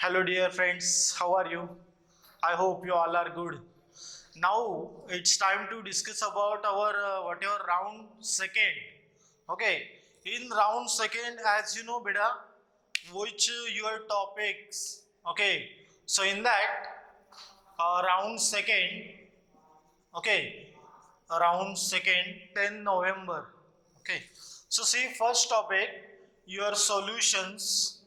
Hello, dear friends. How are you? I hope you all are good. Now it's time to discuss about our whatever round second. Okay, in round second, as you know, beta, which your topics. Okay, so in that round second, okay, round second, 10 November. Okay, so see first topic, your solutions.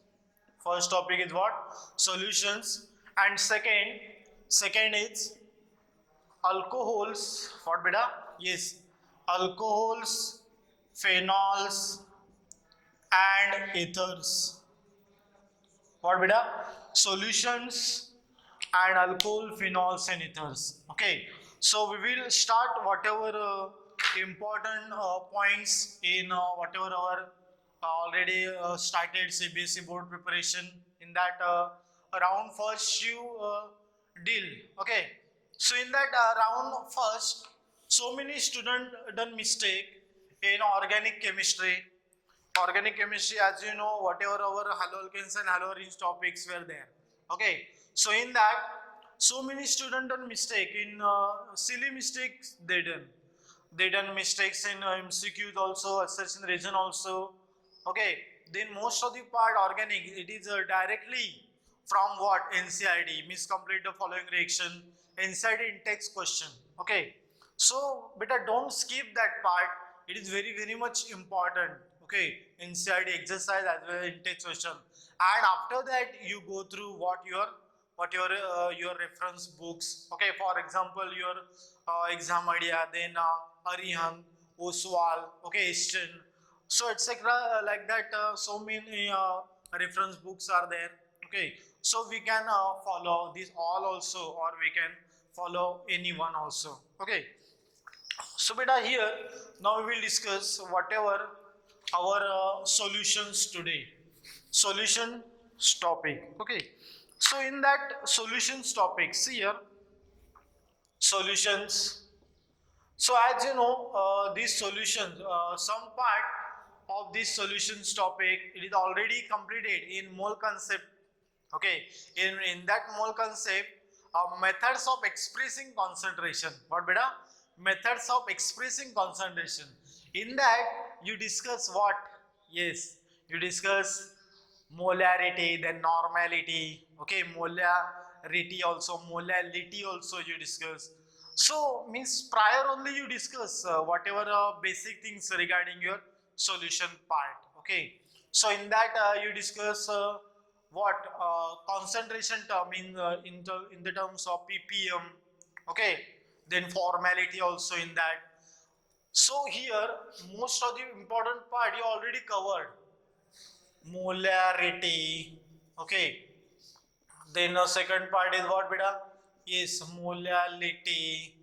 First topic is what? Solutions. And second is alcohols. What beta? Yes. Alcohols, phenols, and ethers. What beta? Solutions and alcohol, phenols, and ethers. Okay. So we will start whatever important points in whatever our already started CBSE board preparation. In that round first you deal. Okay. So in that round first, so many students done mistake in organic chemistry. Organic chemistry, as you know, whatever our haloalkanes and haloarenes topics were there. Okay, so in that, so many students done mistake in silly mistakes they done. They done mistakes in MCQs also, assertion region also. Okay, then most of the part organic, it is directly from what NCID, means complete the following reaction, NCID in-text question. Okay, so better don't skip that part. It is very much important. Okay, NCID exercise as well as in-text question, and after that you go through your reference books. Okay, for example, your exam idea, then Arihant, Oswal, okay, Easton, so etc. Like that. So many reference books are there. Okay, so we can follow these all also, or we can follow anyone also. Okay, so beta here now we will discuss whatever our solutions today. Solution topic. Okay, so in that solutions topic, see here solutions. So as you know, these solutions, some part of this solutions topic, it is already completed in mole concept. Okay, in that mole concept, methods of expressing concentration. What beta? Methods of expressing concentration. In that you discuss what? Yes, you discuss molarity, then normality. Okay, molality also you discuss. So means prior only you discuss whatever basic things regarding your solution part. Okay, so in that you discuss what concentration term in the terms of ppm. Okay, then formality also in that. So here most of the important part you already covered. Molarity. Okay, then the second part is what beta? Is molality.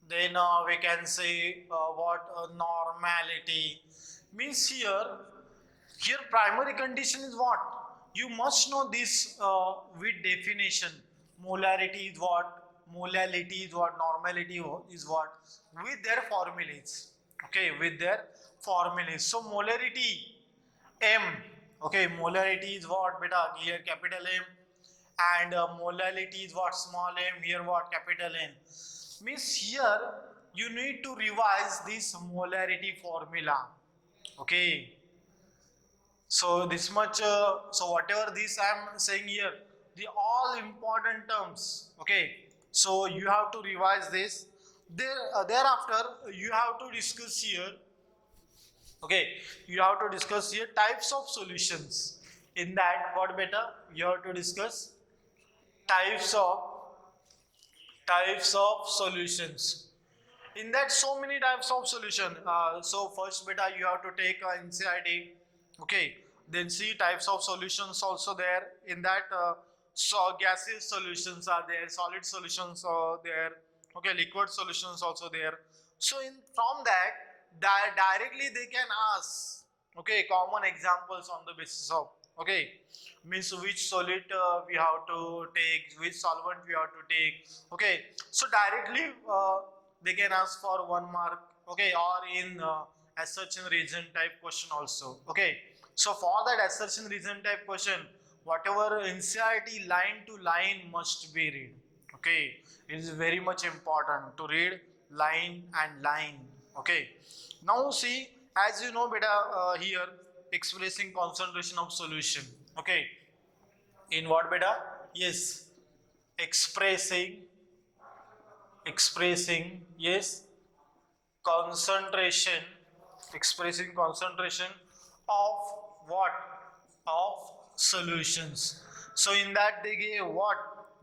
Then we can say what normality. Means here primary condition is what? You must know this with definition. Molarity is what? Molality is what? Normality is what? With their formulas. Okay, with their formulas. So molarity M. Okay, molarity is what beta? Here capital M, and molality is what? Small m. Here what? Capital N. Means here you need to revise this molarity formula. Okay, so this much. So whatever this I am saying here, the all important terms. Okay, so you have to revise this. Thereafter you have to discuss here. Okay, you have to discuss here types of solutions. In that, what beta? You have to discuss types of solutions. In that, so many types of solution. So first beta, you have to take NCID. Okay, then see types of solutions also there. In that, so gaseous solutions are there, solid solutions are there. Okay, liquid solutions also there. So in from that, directly they can ask. Okay, common examples on the basis of. Okay, means which solid we have to take, which solvent we have to take. Okay, so directly they can ask for 1 mark. Okay, or in assertion region type question also. Okay, so for that assertion region type question, whatever NCERT line to line must be read. Okay, it is very much important to read line and line. Okay, now see, as you know, beta, here expressing concentration of solution. Okay, in what, beta? Yes, expressing, yes, concentration, expressing concentration of what? Of solutions. So in that they gave what?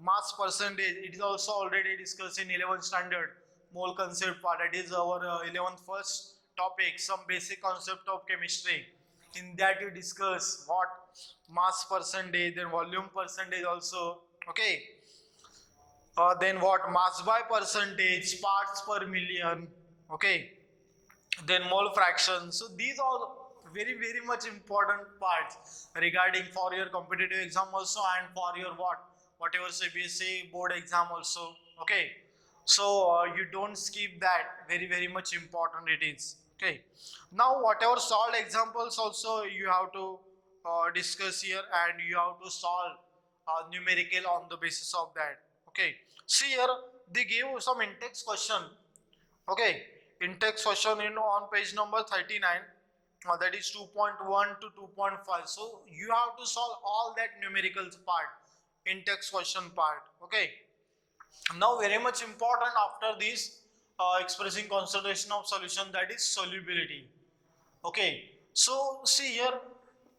Mass percentage. It is also already discussed in 11th standard mole concept part. That is our 11th first topic, some basic concept of chemistry. In that you discuss what? Mass percentage, then volume percentage also. Okay, then what? Mass by percentage, parts per million. Okay, then mole fraction. So these are very much important parts regarding for your competitive exam also, and for your whatever CBSE board exam also. Okay, so you don't skip that. Very much important it is. Okay, now whatever solved examples also you have to discuss here, and you have to solve numerical on the basis of that. Okay, see here they give some in-text question. Okay, in-text question in on page number 39, that is 2.1 to 2.5. So you have to solve all that numericals part, in-text question part. Okay, now very much important after this expressing concentration of solution, that is solubility. Okay, so see here,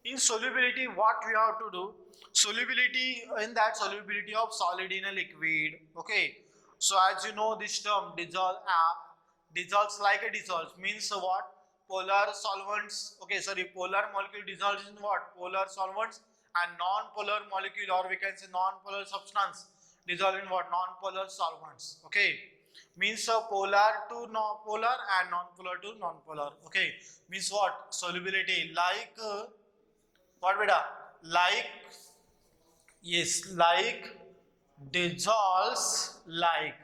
in solubility what we have to do? Solubility, in that solubility of solid in a liquid. Okay, so as you know this term dissolves like a dissolves means what? Polar solvents. Okay, sorry, polar molecule dissolves in what? Polar solvents, and non-polar molecule, or we can say non-polar substance, dissolve in what? Non-polar solvents. Okay, means polar to non-polar and non-polar to non-polar. Okay, means what? Solubility like what, beta? Like, yes, like dissolves like.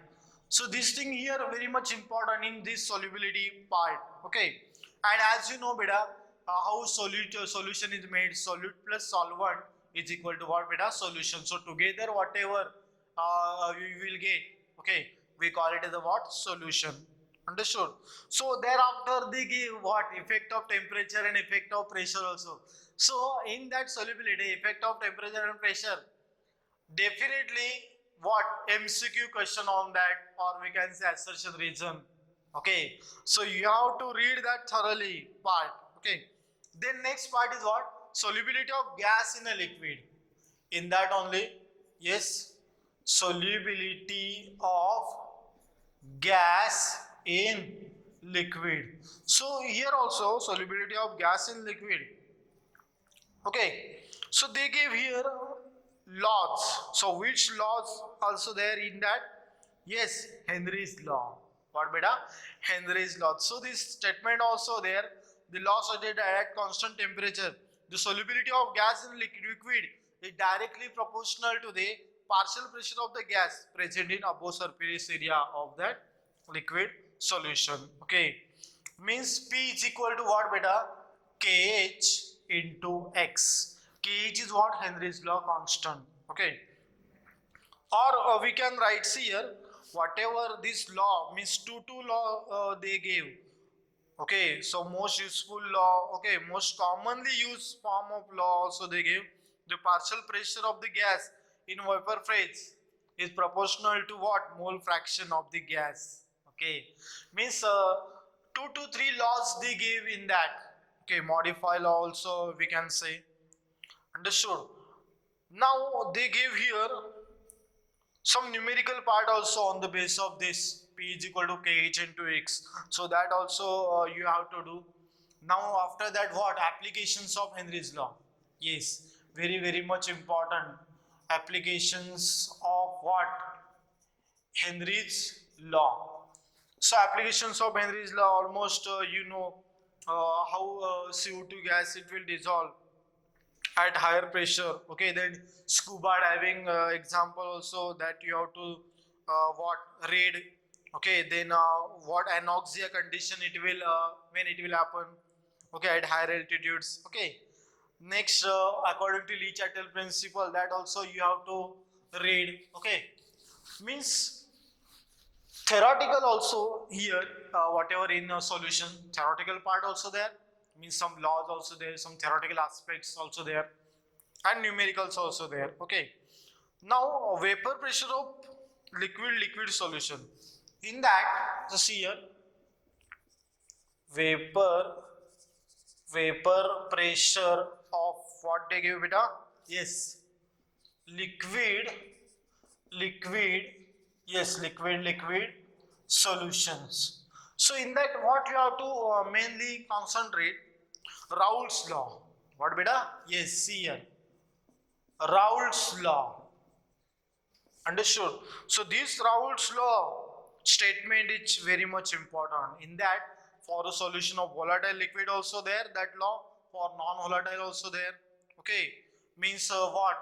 So this thing here very much important in this solubility part. Okay, and as you know, beta, how solution is made? Solute plus solvent is equal to what, beta? Solution. So together whatever we will get, okay, we call it as a what? Solution. Understood? So thereafter they give what? Effect of temperature and effect of pressure also. So in that solubility, effect of temperature and pressure, definitely what? MCQ question on that, or we can say assertion reason. Okay, so you have to read that thoroughly part. Okay, then next part is what? Solubility of gas in a liquid. In that only, yes, solubility of gas in liquid. So here also solubility of gas in liquid. Okay, so they gave here laws. So which laws also there in that? Yes, Henry's law. What, beta? Henry's law. So this statement also there. The law stated at constant temperature, the solubility of gas in liquid is directly proportional to the partial pressure of the gas present in above surface area of that liquid solution. Okay, means P is equal to what, beta? KH into X. KH is what? Henry's law constant. Okay, or we can write here whatever this law means, two law they gave. Okay, so most useful law, okay, most commonly used form of law also they give. The partial pressure of the gas in vapor phase is proportional to what? Mole fraction of the gas. Okay, means 2 to 3 laws they give in that. Okay, modify law also we can say. Understood? Now they give here some numerical part also on the base of this. P is equal to KH into X. So that also you have to do. Now after that, what? Applications of Henry's law. Yes, very much important. Applications of what? Henry's law. So applications of Henry's law, almost you know how CO2 gas it will dissolve at higher pressure. Okay, then scuba diving example also that you have to what? Read. Okay, then what anoxia condition it will when it will happen. Okay, at higher altitudes. Okay, Next, according to Lee-Chattel principle, that also you have to read. Okay, means theoretical also here, whatever in a solution, theoretical part also there, means some laws also there, some theoretical aspects also there, and numericals also there. Okay, now vapor pressure of liquid solution. In that, just see here, vapor vapor pressure of what they give beta? Yes, liquid liquid yes, liquid solutions. So in that, what you have to mainly concentrate, Raoult's law. What beta? Yes, see here, Raoult's law. Understood? So this Raoult's law statement is very much important. In that, for the solution of volatile liquid also there, that law, for non-volatile also there. Okay, means what?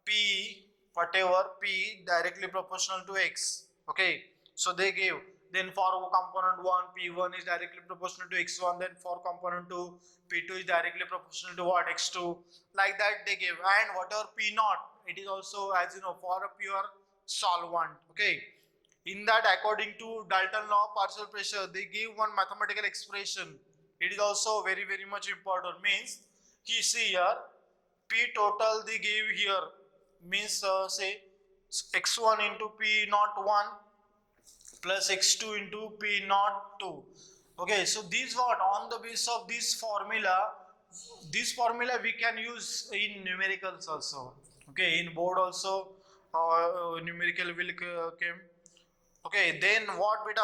P, whatever, P directly proportional to X. Okay, so they give. Then for component 1, P1 is directly proportional to X1. Then for component 2, P2 is directly proportional to what? X2. Like that they give. And whatever P0, it is also, as you know, for a pure solvent. Okay, in that, according to Dalton law of partial pressure, they give one mathematical expression. It is also very much important. Means he see here, P total they give here, means say x1 into P naught 1 plus x2 into P naught 2. Okay, so this what, on the basis of this formula we can use in numericals also. Okay, in board also numerical will came. Okay, then what beta?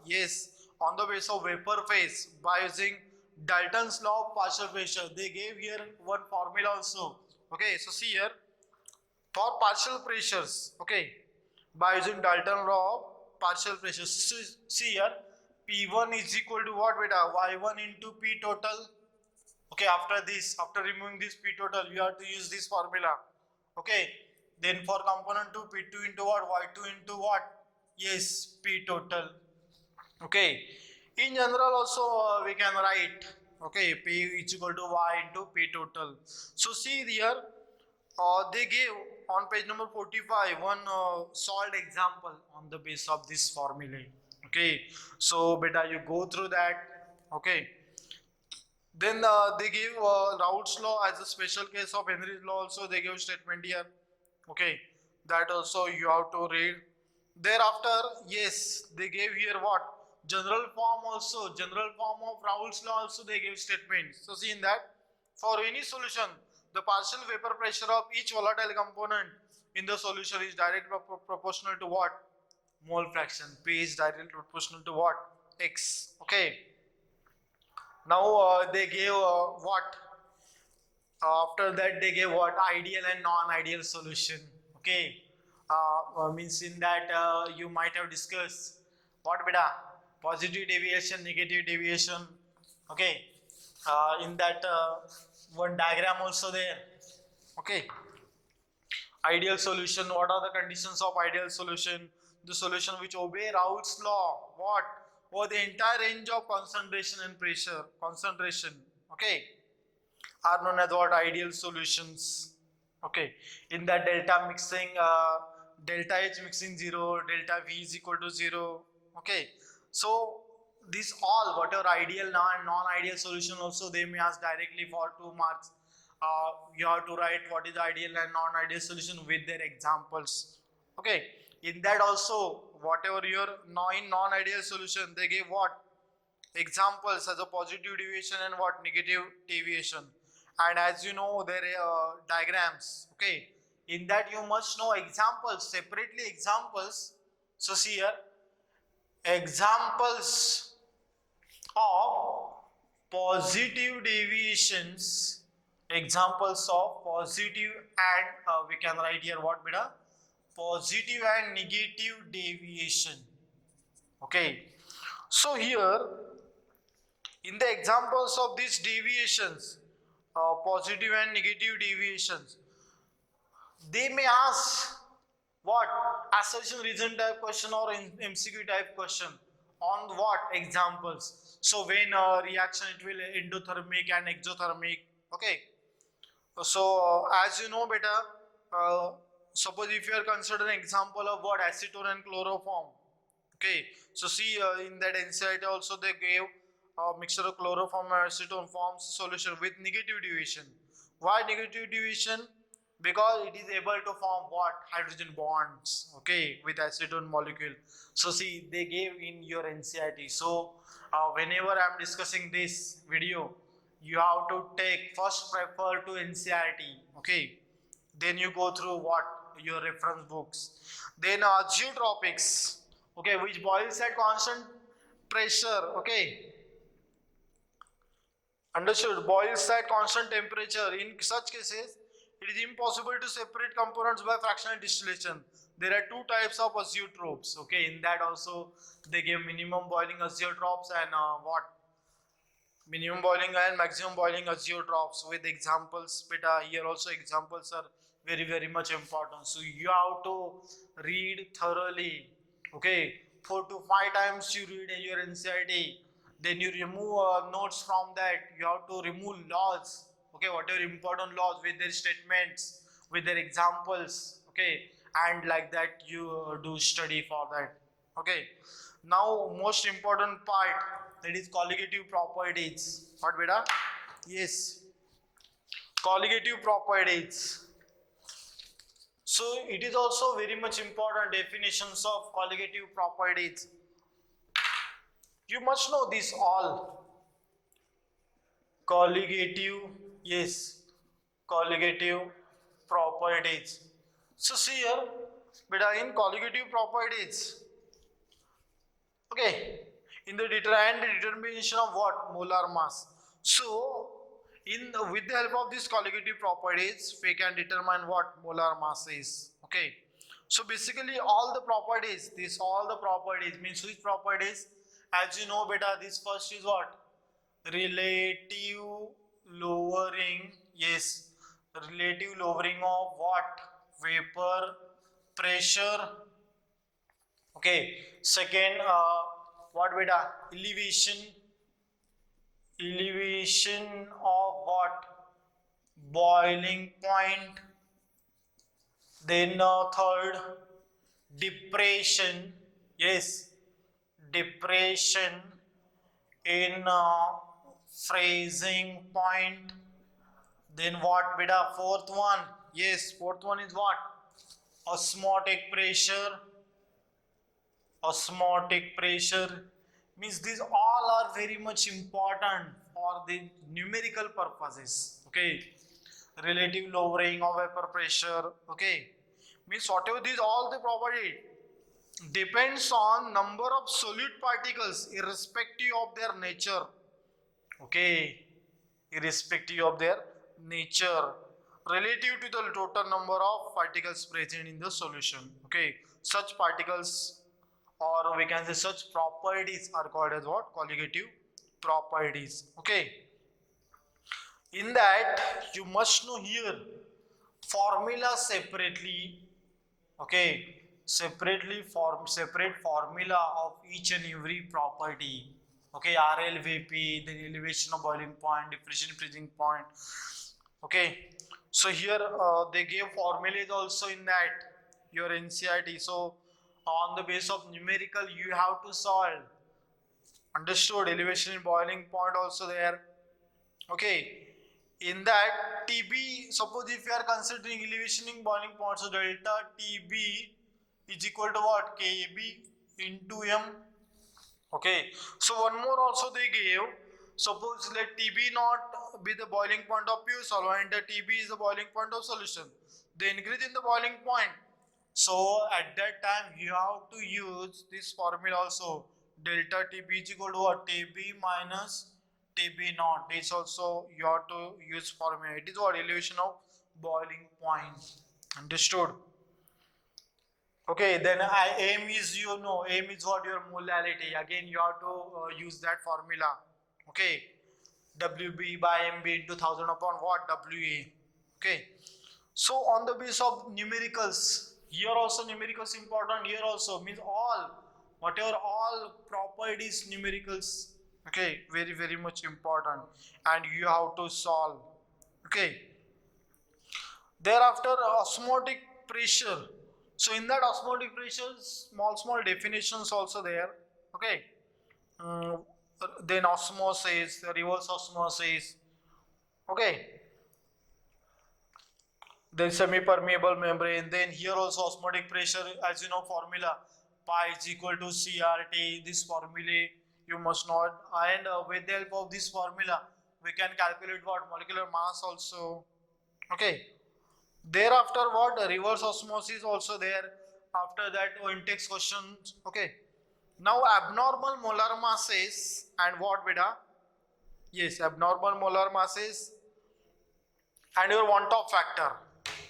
Yes, on the basis of vapor phase by using Dalton's law of partial pressure, they gave here one formula also. Okay, so see here, for partial pressures, okay, by using Dalton law of partial pressures. So see here, P1 is equal to what beta? Y1 into P total. Okay, after this, after removing this P total, you have to use this formula. Okay, then for component 2, P2 into what? Y2 into what? Yes, P total. Okay, in general also we can write, okay, P is equal to Y into P total. So see here, they gave on page number 45 one solved example on the basis of this formula. Okay, so beta you go through that. Okay, then they give Raoult's law as a special case of Henry's law also, they give statement here. Okay, that also you have to read. Thereafter, yes, they gave here what? General form also, general form of Raoult's law also they gave statement. So see in that, for any solution, the partial vapor pressure of each volatile component in the solution is directly proportional to what? Mole fraction. P is directly proportional to what? X. Okay. Now they gave what? After that they gave what? Ideal and non-ideal solution. Okay, means in that you might have discussed what beta? Positive deviation, negative deviation. Okay, in that one diagram also there. Okay, ideal solution, what are the conditions of ideal solution? The solution which obey Raoult's law, what? Or the entire range of concentration and pressure, concentration, okay, are known as what? Ideal solutions. Okay, in that delta mixing, delta H mixing 0, delta V is equal to 0. Okay, so this all, whatever ideal and non-ideal solution also they may ask directly for 2 marks. You have to write what is the ideal and non-ideal solution with their examples. Okay, in that also, whatever your non-ideal solution, they give what? Examples as a positive deviation and what? Negative deviation. And as you know, there are diagrams. Okay, in that you must know examples, separately examples. So see here, examples of positive deviations, examples of positive and we can write here what beta? Positive and negative deviation. Okay, so here in the examples of these deviations, positive and negative deviations, they may ask what? Assertion reason type question or MCQ type question on what? Examples. So when reaction, it will endothermic and exothermic. Okay, So as you know better, suppose if you are considering example of what acetone and chloroform. Okay, so see in that NCERT also they gave a mixture of chloroform and acetone forms solution with negative deviation. Why negative deviation? Because it is able to form what hydrogen bonds. Okay, with acetone molecule. So see they gave in your NCERT. So whenever I am discussing this video, you have to take first prefer to NCERT. Okay, then you go through what your reference books, then geotropics, okay, which boils at constant pressure. Okay, understood, boils at constant temperature. In such cases it is impossible to separate components by fractional distillation. There are two types of azeotrophs. Okay, in that also they give minimum boiling azeotrophs and what minimum boiling and maximum boiling azeotrophs with examples. Beta, here also examples are very much important, so you have to read thoroughly. Okay, 4 to 5 times you read your NCERT, then you remove notes from that. You have to remove laws. Okay, whatever important laws with their statements, with their examples. Okay, and like that you do study for that. Okay, now most important part, that is colligative properties. What beta? Yes, colligative properties. So it is also very much important definitions of colligative properties. You must know this all. Colligative, yes, colligative properties. So see here, beta, in colligative properties, okay, in the determination of what molar mass. So with the help of these colligative properties we can determine what molar mass is. Okay, so basically all the properties, this all the properties means which properties? As you know beta, this first is what? Relative lowering. Yes, relative lowering of what? Vapor pressure. Okay, second, what beta? Elevation of what? Boiling point. Then third, depression. Yes, depression in freezing point. Then what beta? Fourth one. Yes, fourth one is what? Osmotic pressure. Osmotic pressure means these all are very much important for the numerical purposes. Okay, relative lowering of vapor pressure. Okay, means whatever these all the property depends on number of solute particles irrespective of their nature. Okay, irrespective of their nature, relative to the total number of particles present in the solution. Okay, such particles, or we can say such properties, are called as what? Colligative properties. Okay, in that you must know here formula separately. Okay, separate formula of each and every property. Okay, RLVP, then elevation of boiling point, depression freezing point. Okay, so here they gave formulas also in that your NCERT. So on the base of numerical you have to solve. Understood? Elevation in boiling point also there. Okay, in that TB, suppose if you are considering elevation in boiling point, so delta TB is equal to what? KB into M. Okay, so one more also they gave. Suppose let TB not be the boiling point of pure solvent and TB is the boiling point of solution. They increase in the boiling point. So at that time you have to use this formula also. Delta TB is equal to what? TB minus TB naught. This also you have to use formula. It is what? Elevation of boiling point. Understood? Okay, then aim is, you know, aim is what? Your molality. Again, you have to use that formula. Okay, WB by MB into 1000 upon what? WA. Okay, so on the base of numericals, here also numericals important. Here also means all, whatever all properties numericals. Okay, very much important, and you have to solve. Okay, Thereafter, osmotic pressure. So in that osmotic pressure, small definitions also there. Okay. Uh, then osmosis, reverse osmosis. Okay. Then semi-permeable membrane. Then here also osmotic pressure, as you know, formula pi is equal to CRT. This formula you must know, and with the help of this formula, we can calculate what molecular mass also. Okay. Thereafter, what reverse osmosis also there. After that, intakes questions. Okay. Now abnormal molar masses and what beta? Yes, abnormal molar masses and your want of factor.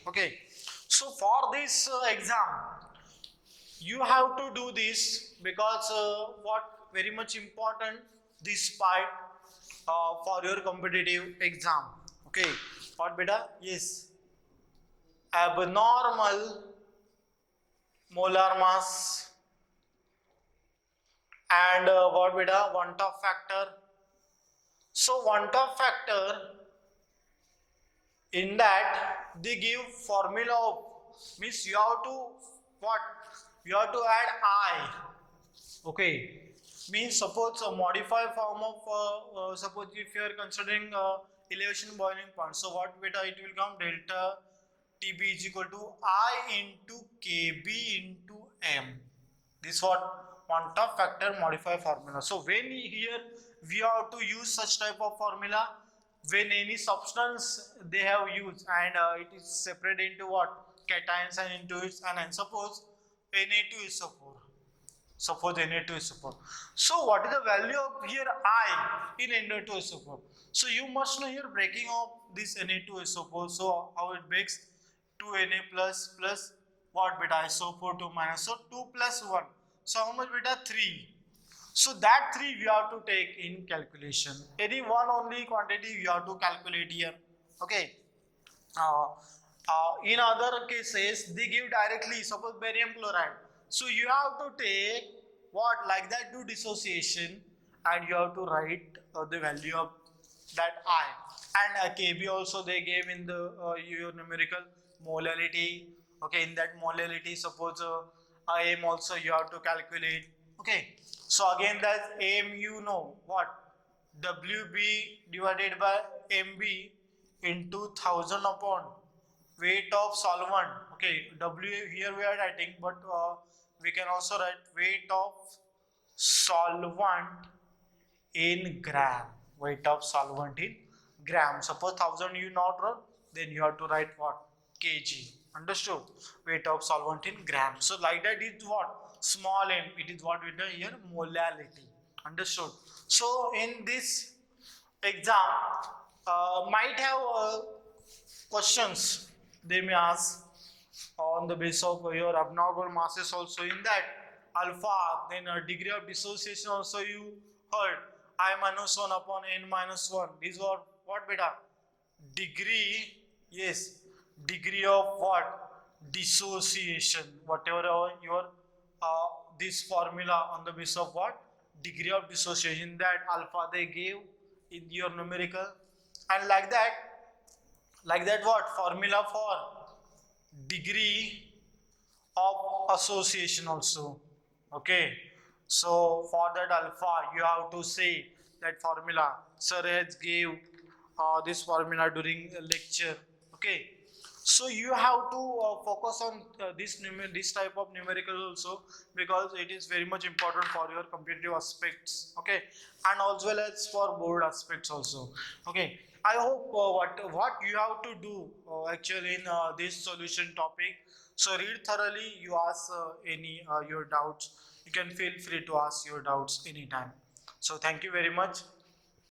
Okay, so for this exam you have to do this because what very much important this part for your competitive exam. Okay, what beta? Yes, abnormal molar mass and what beta? Want of factor. So want of factor, in that they give formula of, means you have to what, you have to add I. Okay, means suppose a modified form of suppose if you are considering elevation boiling point, so what beta it will come? Delta TB is equal to I into KB into M. This what want of factor modify formula. So when here we have to use such type of formula when any substance they have used and it is separated into what, cations and into its anion. Suppose Na2SO4. Suppose Na2SO4. So what is the value of here I in Na2SO4? So you must know here breaking of this Na2SO4. So how it breaks? 2Na plus what beta? SO4 2 minus. So 2 plus 1. So how much beta? 3. So that 3 we have to take in calculation. Any one only quantity we have to calculate here. Okay. Uh, in other cases, they give directly, suppose barium chloride. So you have to take what, like that, do dissociation and you have to write the value of that I. And Kb also they gave in the your numerical molality. Okay, in that molality, suppose Am also you have to calculate. Okay, so again that Am you know what, Wb divided by Mb into 1000 upon weight of solvent. Okay, W here we are writing, but we can also write weight of solvent in gram. Weight of solvent in gram. Suppose 1000 you not wrote, then you have to write what? Kg. Understood? Weight of solvent in gram. So like that is what? Small m. It is what we do here? Molality. Understood? So in this exam, might have questions they may ask on the basis of your abnormal masses also. In that alpha, then a degree of dissociation also you heard I minus 1 upon n minus 1. These were what beta? Degree, yes, degree of what? Dissociation. Whatever your this formula on the basis of what? Degree of dissociation. That alpha they gave in your numerical, and like that what? Formula for degree of association also. Okay, so for that alpha you have to say that formula. Sir has gave this formula during a lecture. Okay, so you have to focus on this type of numerical also, because it is very much important for your competitive aspects. Okay, and as well as for board aspects also. Okay, I hope what you have to do actually in this solution topic. So read thoroughly. You ask any your doubts. You can feel free to ask your doubts anytime. So thank you very much.